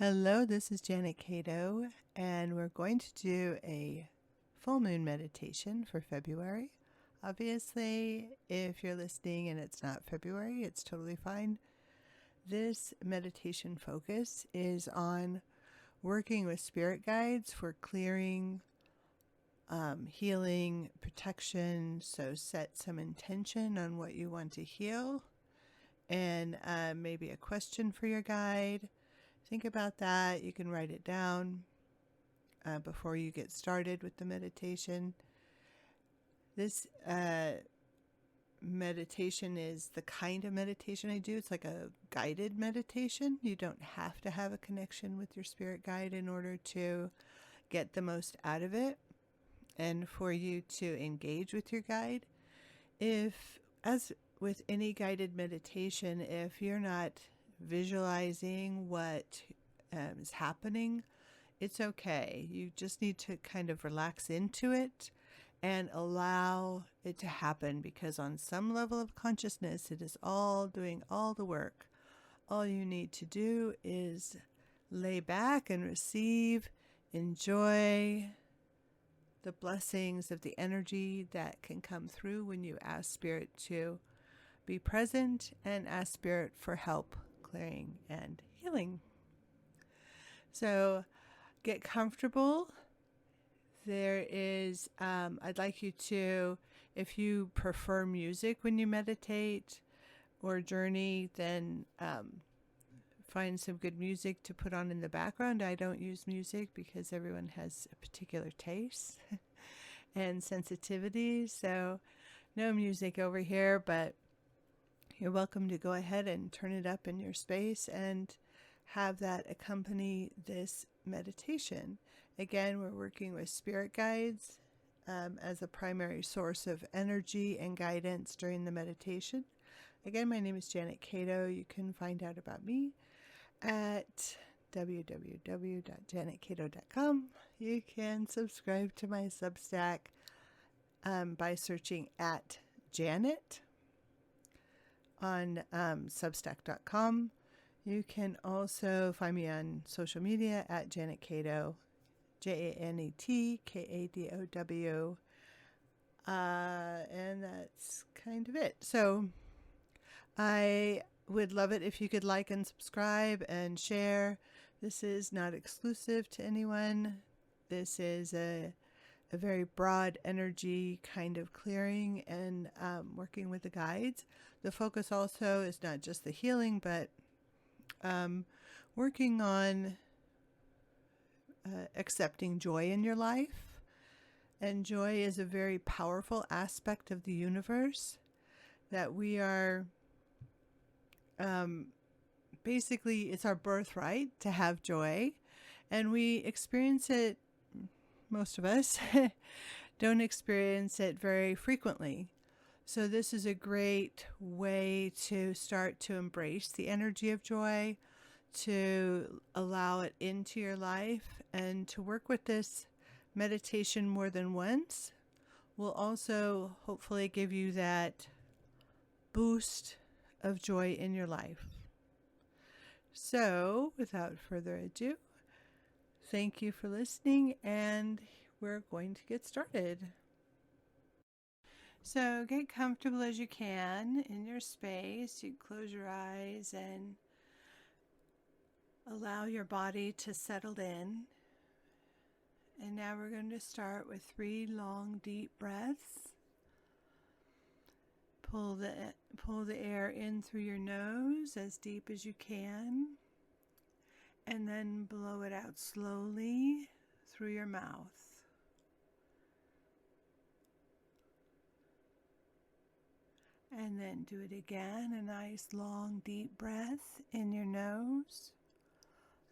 Hello, this is Janet Cato, and we're going to do a full moon meditation for February. Obviously, if you're listening and it's not February, it's totally fine. This meditation focus is on working with spirit guides for clearing, healing, protection. So set some intention on what you want to heal and maybe a question for your guide. Think about that. You can write it down before you get started with the meditation. This meditation is the kind of meditation I do. It's like a guided meditation. You don't have to have a connection with your spirit guide in order to get the most out of it and for you to engage with your guide. As with any guided meditation, if you're not visualizing what is happening, it's okay. You just need to kind of relax into it and allow it to happen, because on some level of consciousness, it is all doing all the work. All you need to do is lay back and receive, enjoy the blessings of the energy that can come through when you ask Spirit to be present and ask Spirit for help clearing and healing. So get comfortable. There is, I'd like you to, if you prefer music when you meditate or journey, then find some good music to put on in the background. I don't use music because everyone has a particular taste and sensitivity. So no music over here, but you're welcome to go ahead and turn it up in your space and have that accompany this meditation. Again, we're working with spirit guides as a primary source of energy and guidance during the meditation. Again, my name is Janet Cato. You can find out about me at www.janetcato.com. You can subscribe to my Substack by searching at Janet on substack.com. You can also find me on social media at Janet Cato, JanetKadow. And that's kind of it. So I would love it if you could like and subscribe and share. This is not exclusive to anyone. This is a very broad energy kind of clearing and working with the guides. The focus also is not just the healing, but working on accepting joy in your life. And joy is a very powerful aspect of the universe that we are, basically, it's our birthright to have joy. And we experience it, most of us don't experience it very frequently. So this is a great way to start to embrace the energy of joy, to allow it into your life, and to work with this meditation more than once will also hopefully give you that boost of joy in your life. So without further ado, thank you for listening, and we're going to get started. So get comfortable as you can in your space. You close your eyes and allow your body to settle in. And now we're going to start with 3 long, deep breaths. Pull the air in through your nose as deep as you can, and then blow it out slowly through your mouth. And then do it again, a nice long deep breath in your nose,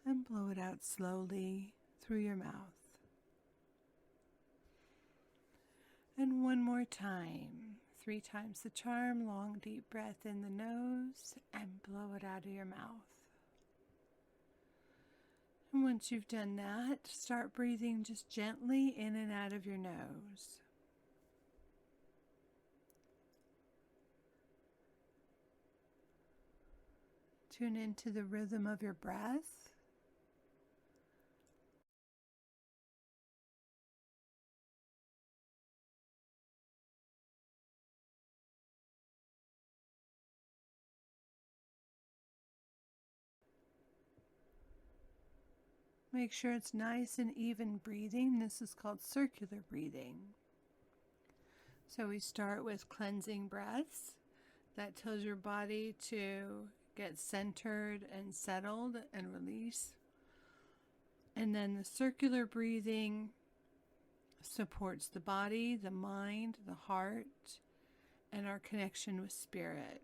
and blow it out slowly through your mouth. And one more time, 3 times the charm, long deep breath in the nose, and blow it out of your mouth. And once you've done that, start breathing just gently in and out of your nose. Tune into the rhythm of your breath. Make sure it's nice and even breathing. This is called circular breathing. So we start with cleansing breaths. That tells your body to get centered and settled and release. And then the circular breathing supports the body, the mind, the heart, and our connection with spirit.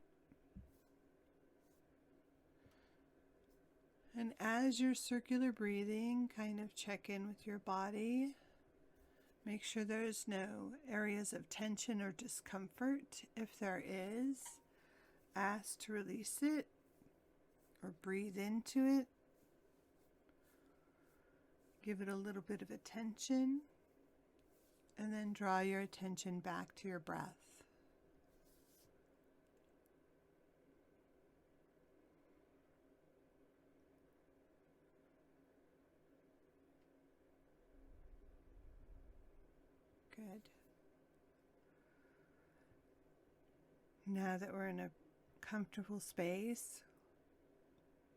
And as you're circular breathing, kind of check in with your body. Make sure there's no areas of tension or discomfort. If there is, ask to release it or breathe into it. Give it a little bit of attention, and then draw your attention back to your breath. Good. Now that we're in a comfortable space,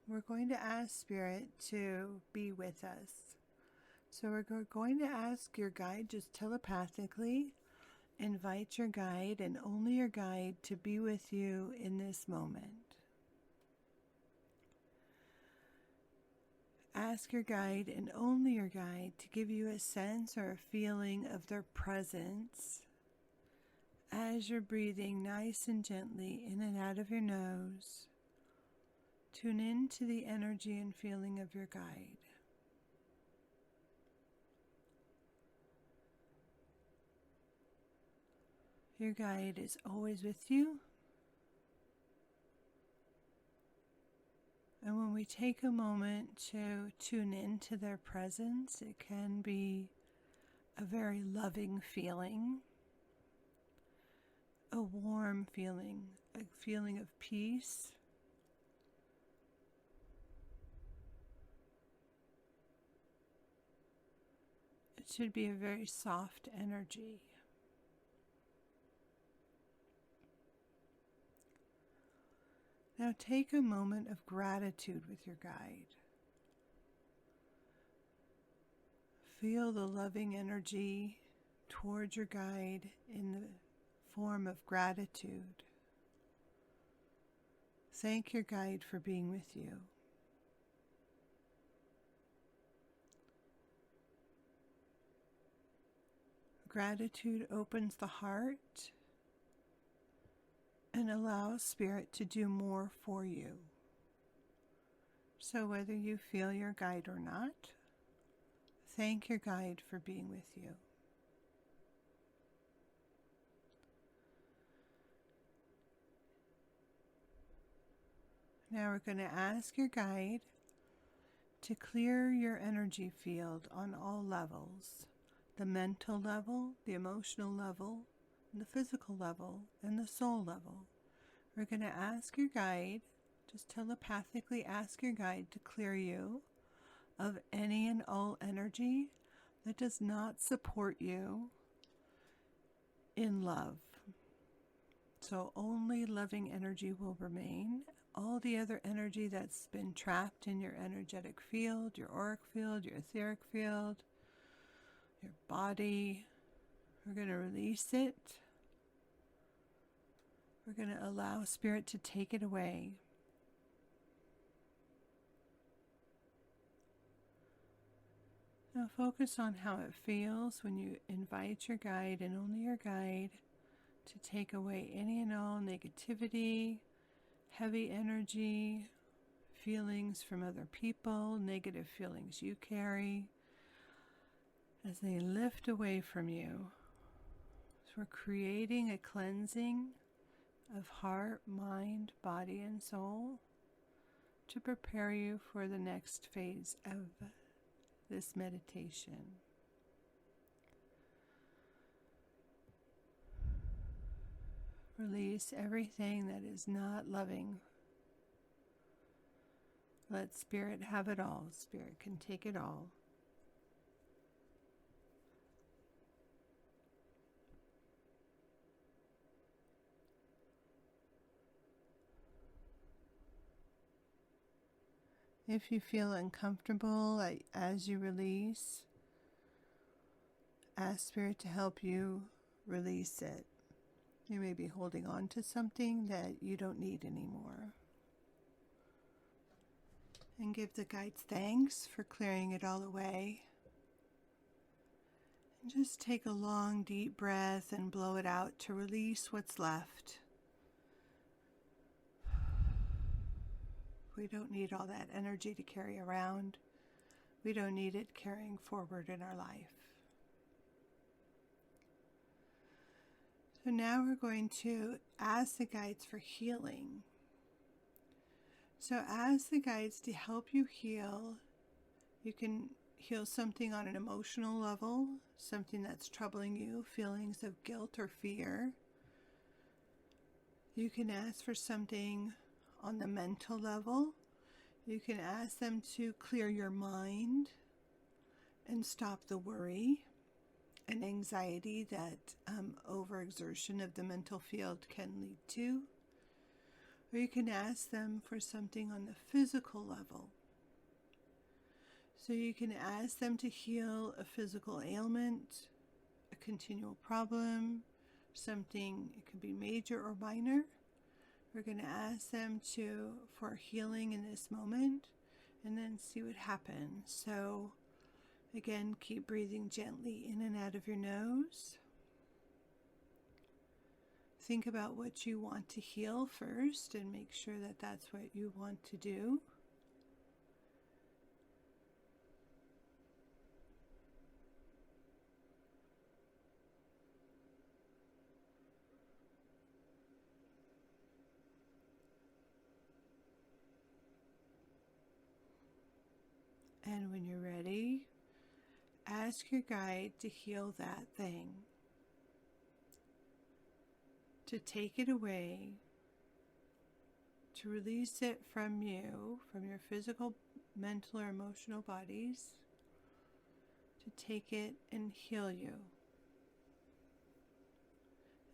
we're going to ask Spirit to be with us. So we're going to ask your guide just telepathically, invite your guide and only your guide to be with you in this moment. Ask your guide and only your guide to give you a sense or a feeling of their presence as you're breathing nice and gently in and out of your nose. Tune in to the energy and feeling of your guide. Your guide is always with you. And when we take a moment to tune into their presence, it can be a very loving feeling, a warm feeling, a feeling of peace. It should be a very soft energy. Now take a moment of gratitude with your guide. Feel the loving energy towards your guide in the form of gratitude. Thank your guide for being with you. Gratitude opens the heart and allows Spirit to do more for you. So whether you feel your guide or not, thank your guide for being with you. Now we're going to ask your guide to clear your energy field on all levels, the mental level, the emotional level, the physical level, and the soul level. We're going to ask your guide, just telepathically ask your guide to clear you of any and all energy that does not support you in love. So only loving energy will remain. All the other energy that's been trapped in your energetic field, your auric field, your etheric field, your body, we're going to release it. We're going to allow Spirit to take it away. Now focus on how it feels when you invite your guide and only your guide to take away any and all negativity, heavy energy, feelings from other people, negative feelings you carry, as they lift away from you. So we're creating a cleansing of heart, mind, body, and soul to prepare you for the next phase of this meditation. Release everything that is not loving. Let Spirit have it all. Spirit can take it all. If you feel uncomfortable as you release, ask Spirit to help you release it. You may be holding on to something that you don't need anymore. And give the guides thanks for clearing it all away. And just take a long, deep breath and blow it out to release what's left. We don't need all that energy to carry around. We don't need it carrying forward in our life. So now we're going to ask the guides for healing. So ask the guides to help you heal. You can heal something on an emotional level, something that's troubling you, feelings of guilt or fear. You can ask for something on the mental level. You can ask them to clear your mind and stop the worry and anxiety that overexertion of the mental field can lead to. Or you can ask them for something on the physical level. So you can ask them to heal a physical ailment, a continual problem, something, it could be major or minor. We're going to ask them for healing in this moment and then see what happens. So again, keep breathing gently in and out of your nose. Think about what you want to heal first and make sure that that's what you want to do. And when you're ready, ask your guide to heal that thing, to take it away, to release it from you, from your physical, mental, or emotional bodies, to take it and heal you.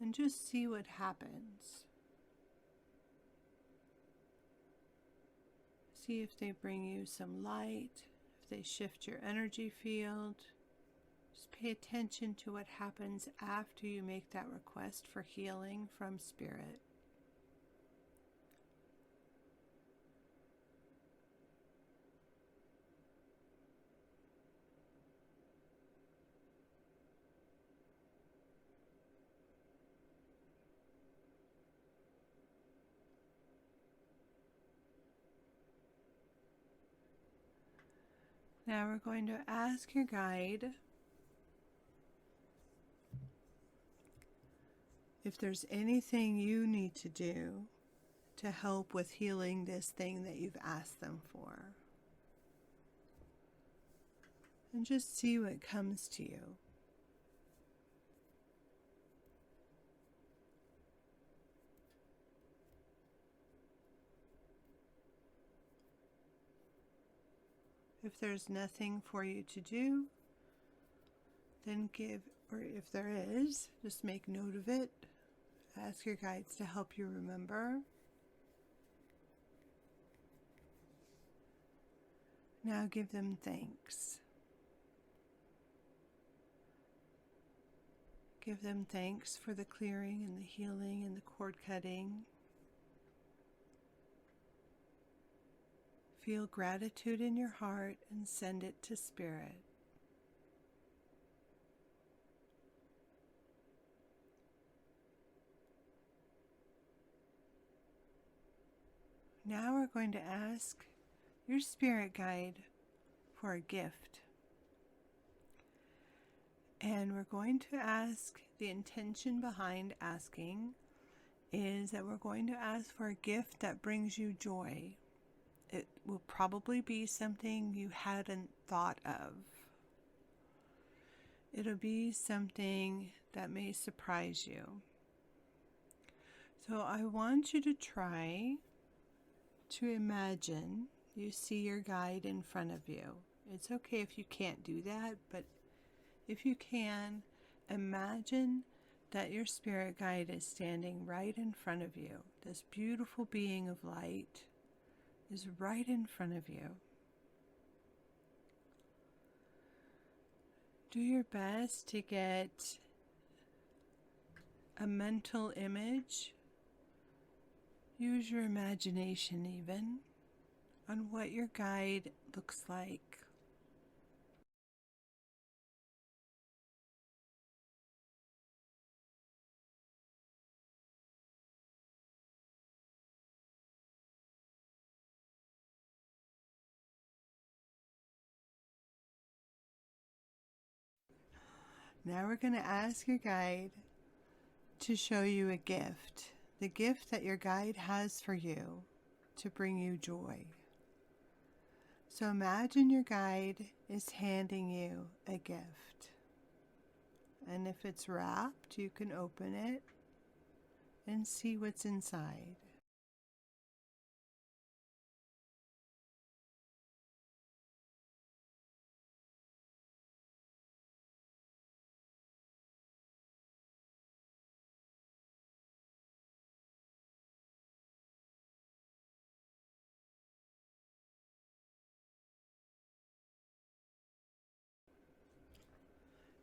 And just see what happens. See if they bring you some light, if they shift your energy field. Just pay attention to what happens after you make that request for healing from Spirit. Now we're going to ask your guide if there's anything you need to do to help with healing this thing that you've asked them for. And just see what comes to you. If there's nothing for you to do, then or if there is, just make note of it. Ask your guides to help you remember. Now give them thanks. Give them thanks for the clearing and the healing and the cord cutting. Feel gratitude in your heart and send it to Spirit. Now we're going to ask your spirit guide for a gift. And we're going to ask, the intention behind asking is that we're going to ask for a gift that brings you joy. It will probably be something you hadn't thought of. It'll be something that may surprise you. So I want you to try to imagine you see your guide in front of you. It's okay if you can't do that, but if you can, imagine that your spirit guide is standing right in front of you. This beautiful being of light is right in front of you. Do your best to get a mental image. Use your imagination even on what your guide looks like. Now we're going to ask your guide to show you a gift, the gift that your guide has for you to bring you joy. So imagine your guide is handing you a gift. And if it's wrapped, you can open it and see what's inside.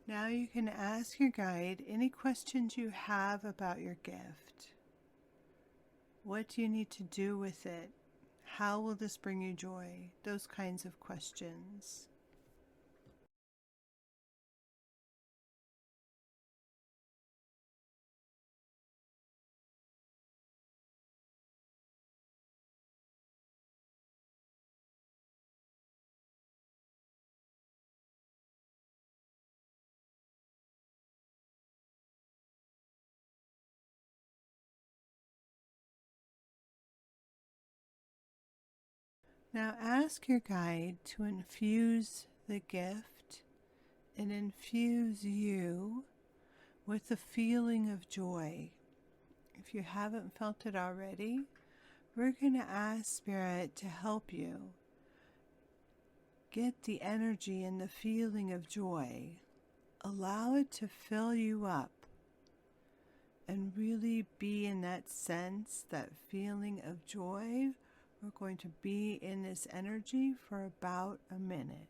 Now you can ask your guide any questions you have about your gift. What do you need to do with it? How will this bring you joy? Those kinds of questions. Now ask your guide to infuse the gift and infuse you with the feeling of joy. If you haven't felt it already, we're going to ask Spirit to help you get the energy and the feeling of joy. Allow it to fill you up and really be in that sense, that feeling of joy. We're going to be in this energy for about a minute.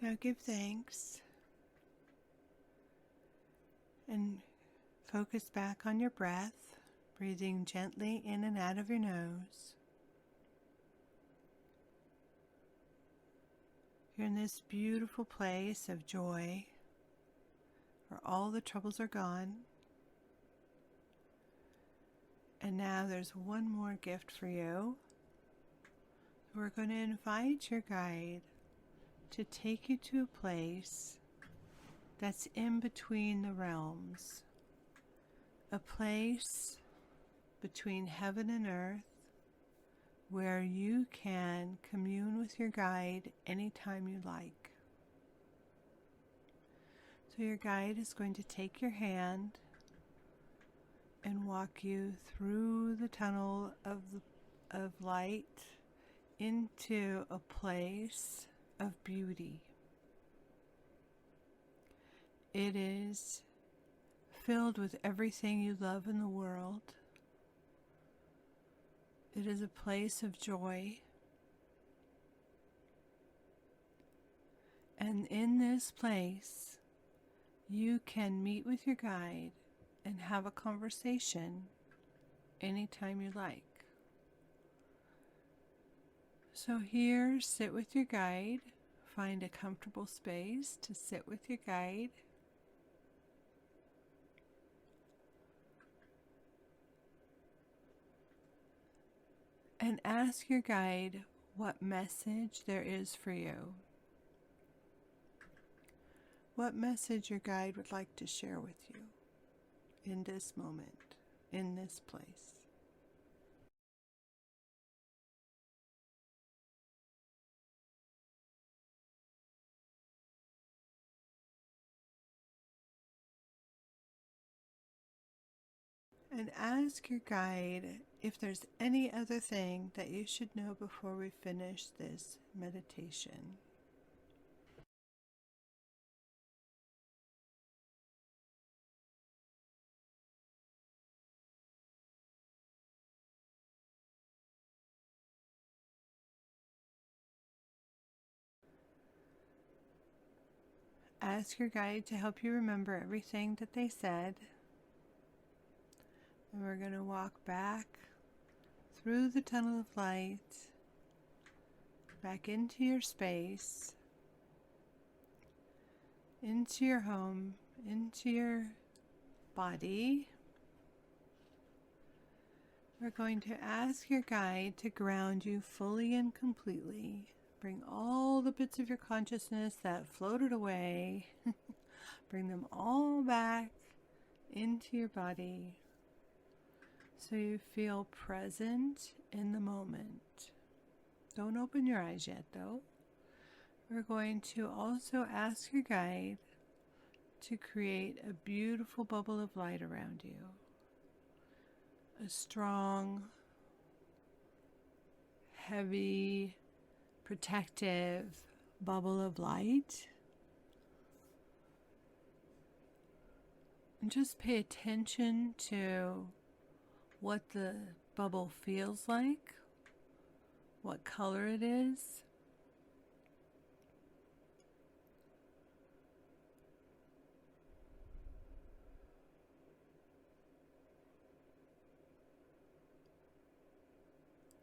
Now give thanks and focus back on your breath, breathing gently in and out of your nose. You're in this beautiful place of joy where all the troubles are gone. And now there's one more gift for you. We're going to invite your guide to take you to a place that's in between the realms, a place between heaven and earth where you can commune with your guide anytime you like. So your guide is going to take your hand and walk you through the tunnel of light into a place of beauty. It is filled with everything you love in the world. It is a place of joy. And in this place, you can meet with your guide and have a conversation anytime you like. So here, sit with your guide. Find a comfortable space to sit with your guide. and ask your guide what message there is for you. What message your guide would like to share with you in this moment, in this place. And ask your guide if there's any other thing that you should know before we finish this meditation. Ask your guide to help you remember everything that they said. And we're going to walk back through the tunnel of light, back into your space, into your home, into your body. We're going to ask your guide to ground you fully and completely. Bring all the bits of your consciousness that floated away, bring them all back into your body so you feel present in the moment. Don't open your eyes yet, though. We're going to also ask your guide to create a beautiful bubble of light around you. A strong, heavy, protective bubble of light. And just pay attention to what the bubble feels like, what color it is.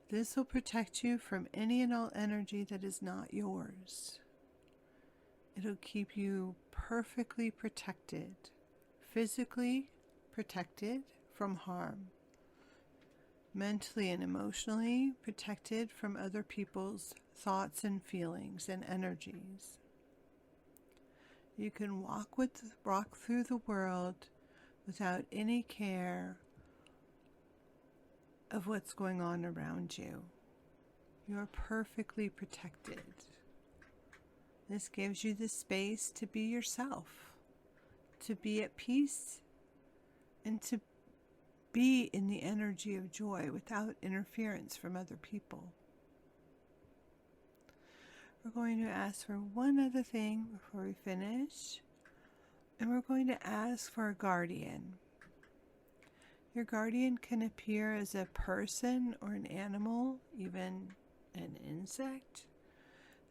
This will protect you from any and all energy that is not yours. It'll keep you perfectly protected, physically protected from harm, mentally and emotionally protected from other people's thoughts and feelings and energies. You can walk through the world without any care of what's going on around you. You're perfectly protected. This gives you the space to be yourself, to be at peace, and to be in the energy of joy without interference from other people. We're going to ask for one other thing before we finish, and we're going to ask for a guardian. Your guardian can appear as a person or an animal, even an insect.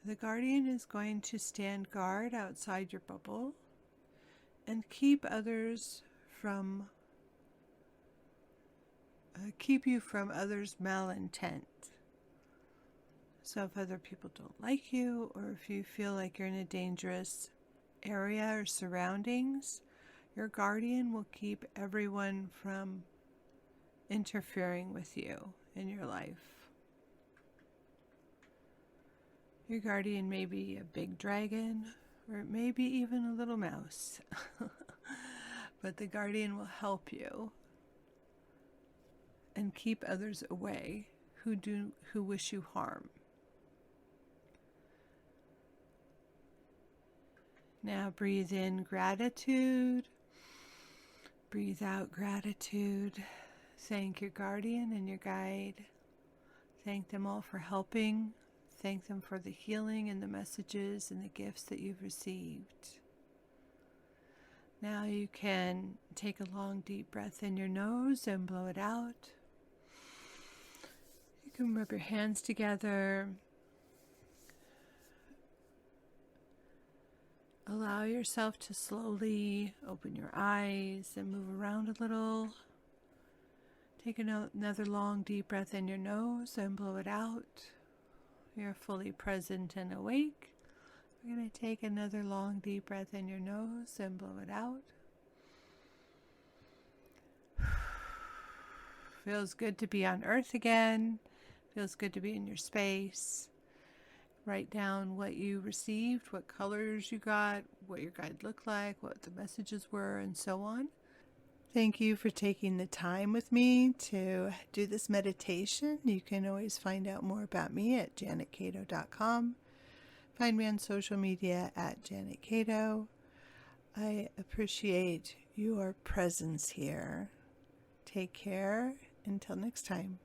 The guardian is going to stand guard outside your bubble and keep others from keep you from others' malintent. So if other people don't like you, or if you feel like you're in a dangerous area or surroundings, your guardian will keep everyone from interfering with you in your life. Your guardian may be a big dragon, or it may be even a little mouse. But the guardian will help you and keep others away who wish you harm. Now breathe in gratitude. Breathe out gratitude. Thank your guardian and your guide. Thank them all for helping. Thank them for the healing and the messages and the gifts that you've received. Now you can take a long deep breath in your nose and blow it out. You can rub your hands together. Allow yourself to slowly open your eyes and move around a little. Take another long deep breath in your nose and blow it out. You're fully present and awake. We're going to take another long deep breath in your nose and blow it out. Feels good to be on Earth again. Feels good to be in your space. Write down what you received, what colors you got, what your guide looked like, what the messages were, and so on. Thank you for taking the time with me to do this meditation. You can always find out more about me at janetcato.com. Find me on social media at Janet Cato. I appreciate your presence here. Take care. Until next time.